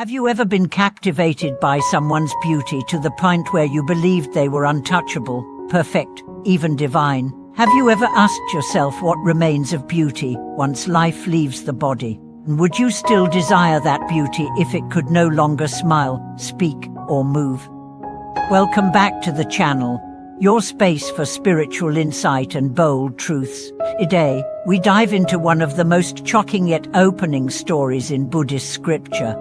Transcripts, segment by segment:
Have you ever been captivated by someone's beauty to the point where you believed they were untouchable, perfect, even divine? Have you ever asked yourself what remains of beauty once life leaves the body? And would you still desire that beauty if it could no longer smile, speak, or move? Welcome back to the channel, your space for spiritual insight and bold truths. Today, we dive into one of the most shocking yet opening stories in Buddhist scripture.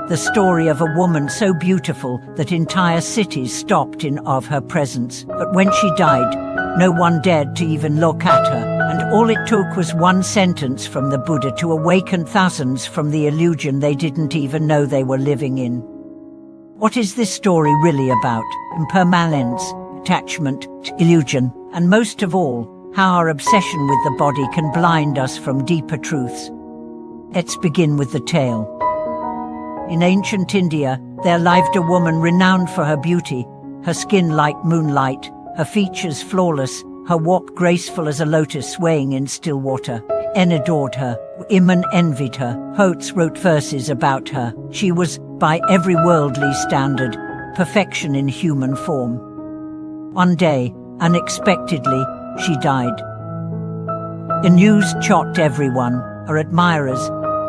The story of a woman so beautiful that entire cities stopped in awe of her presence. But when she died, no one dared to even look at her, and all it took was one sentence from the Buddha to awaken thousands from the illusion they didn't even know they were living in. What is this story really about? Impermanence, attachment, illusion, and most of all, how our obsession with the body can blind us from deeper truths. Let's begin with the tale. In ancient India, there lived a woman renowned for her beauty, her skin like moonlight, her features flawless, her walk graceful as a lotus swaying in still water. Men adored her, women envied her, poets wrote verses about her. She was, by every worldly standard, perfection in human form. One day, unexpectedly, she died. The news shocked everyone, her admirers.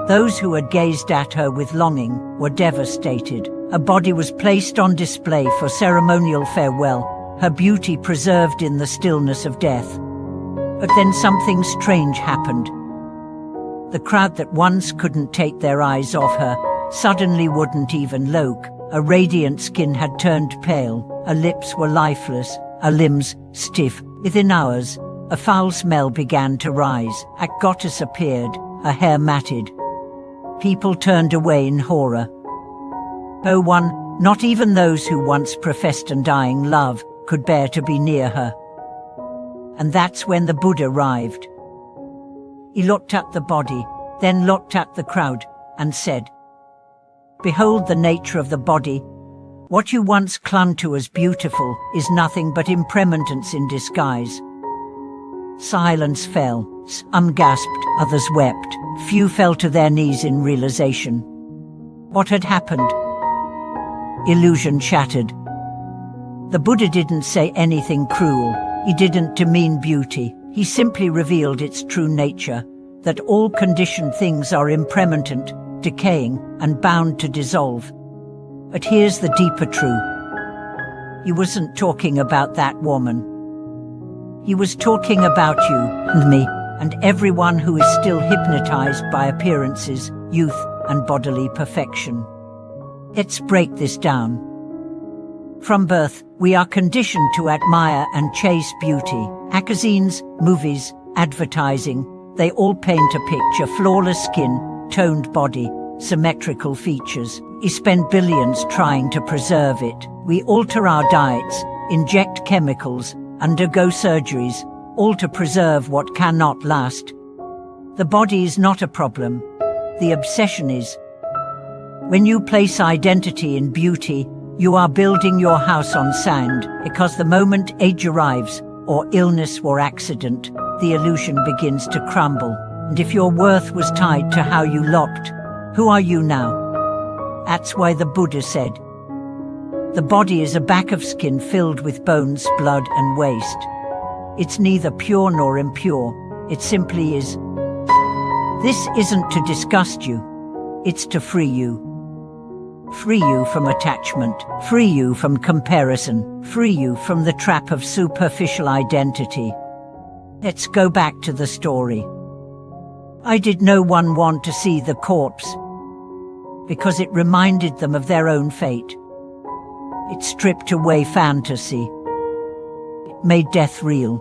Those who had gazed at her with longing were devastated. Her body was placed on display for ceremonial farewell, her beauty preserved in the stillness of death. But then something strange happened. The crowd that once couldn't take their eyes off her suddenly wouldn't even look. Her radiant skin had turned pale, her lips were lifeless, her limbs stiff. Within hours, a foul smell began to rise. A goddess appeared, her hair matted. People turned away in horror. No one, not even those who once professed undying love, could bear to be near her. And that's when the Buddha arrived. He looked at the body, then looked at the crowd, and said, "Behold the nature of the body. What you once clung to as beautiful is nothing but impermanence in disguise." Silence fell. Some gasped, others wept. Few fell to their knees in realization. What had happened? Illusion shattered. The Buddha didn't say anything cruel. He didn't demean beauty. He simply revealed its true nature, that all conditioned things are impermanent, decaying, and bound to dissolve. But here's the deeper truth. He wasn't talking about that woman. He was talking about you and me, and everyone who is still hypnotized by appearances, youth, and bodily perfection. Let's break this down. From birth, we are conditioned to admire and chase beauty. Magazines, movies, advertising, they all paint a picture: flawless skin, toned body, symmetrical features. We spend billions trying to preserve it. We alter our diets, inject chemicals, undergo surgeries, all to preserve what cannot last. The body is not a problem. The obsession is. When you place identity in beauty, you are building your house on sand, because the moment age arrives, or illness or accident, the illusion begins to crumble. And if your worth was tied to how you looked, who are you now? That's why the Buddha said, "The body is a bag of skin filled with bones, blood, and waste." It's neither pure nor impure, it simply is. This isn't to disgust you, it's to free you. Free you from attachment, free you from comparison, free you from the trap of superficial identity. Let's go back to the story. Why did no one want to see the corpse? Because it reminded them of their own fate. It stripped away fantasy. It made death real.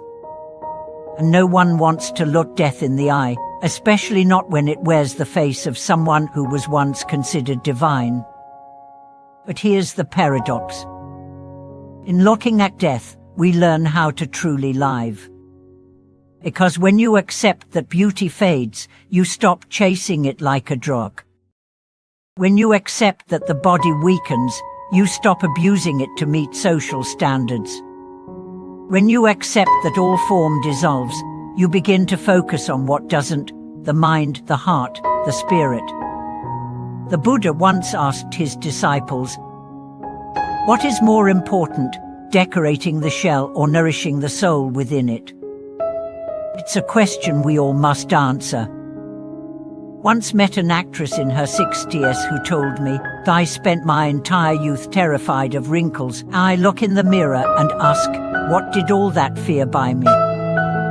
And no one wants to look death in the eye, especially not when it wears the face of someone who was once considered divine. But here's the paradox. In looking at death, we learn how to truly live. Because when you accept that beauty fades, you stop chasing it like a drug. When you accept that the body weakens, you stop abusing it to meet social standards. When you accept that all form dissolves, you begin to focus on what doesn't: the mind, the heart, the spirit. The Buddha once asked his disciples, "What is more important, decorating the shell or nourishing the soul within it?" It's a question we all must answer. Once met an actress in her 60s who told me, "I spent my entire youth terrified of wrinkles. I look in the mirror and ask, what did all that fear buy me?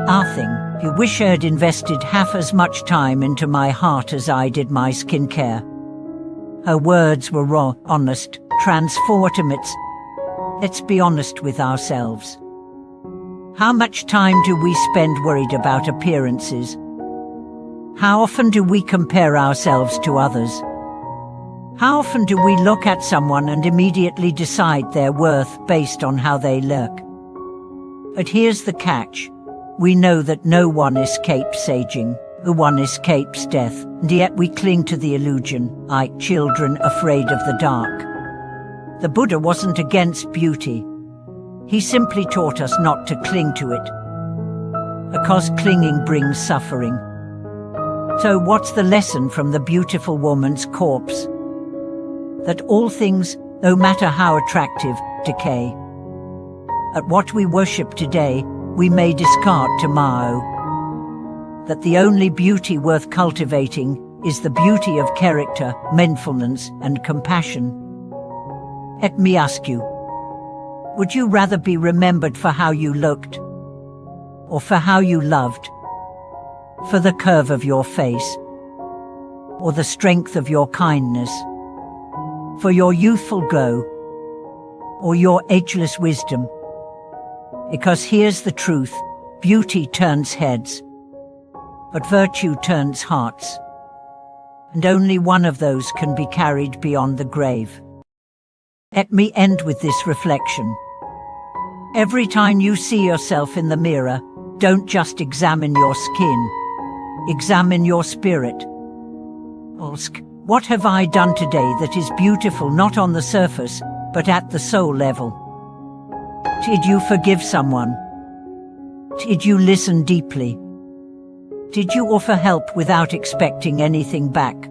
Nothing. I wish I had invested half as much time into my heart as I did my skincare." Her words were raw, honest, transformative. Let's be honest with ourselves. How much time do we spend worried about appearances? How often do we compare ourselves to others? How often do we look at someone and immediately decide their worth based on how they look? But here's the catch. We know that no one escapes aging, no one escapes death, and yet we cling to the illusion, like children afraid of the dark. The Buddha wasn't against beauty. He simply taught us not to cling to it, because clinging brings suffering. So what's the lesson from the beautiful woman's corpse? That all things, no matter how attractive, decay. At what we worship today, we may discard tomorrow. That the only beauty worth cultivating is the beauty of character, mindfulness, and compassion. Let me ask you, would you rather be remembered for how you looked, or for how you loved? For the curve of your face, or the strength of your kindness? For your youthful glow, or your ageless wisdom? Because here's the truth, beauty turns heads, but virtue turns hearts. And only one of those can be carried beyond the grave. Let me end with this reflection. Every time you see yourself in the mirror, don't just examine your skin. Examine your spirit. Ask, what have I done today that is beautiful not on the surface, but at the soul level? Did you forgive someone? Did you listen deeply? Did you offer help without expecting anything back?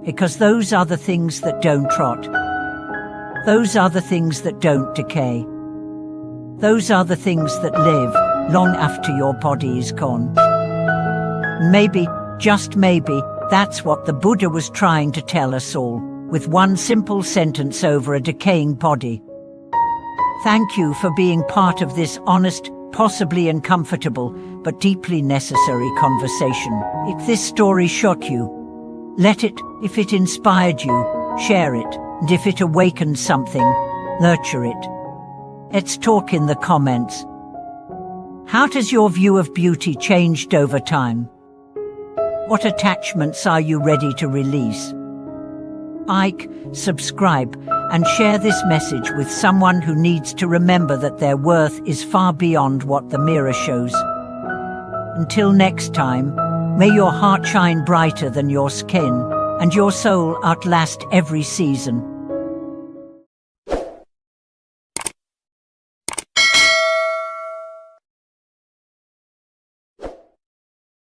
Because those are the things that don't rot. Those are the things that don't decay. Those are the things that live long after your body is gone. Maybe, just maybe, that's what the Buddha was trying to tell us all, with one simple sentence over a decaying body. Thank you for being part of this honest, possibly uncomfortable, but deeply necessary conversation. If this story shook you, let it. If it inspired you, share it. And if it awakened something, nurture it. Let's talk in the comments. How has your view of beauty changed over time? What attachments are you ready to release? Like, subscribe, and share this message with someone who needs to remember that their worth is far beyond what the mirror shows. Until next time, may your heart shine brighter than your skin, and your soul outlast every season.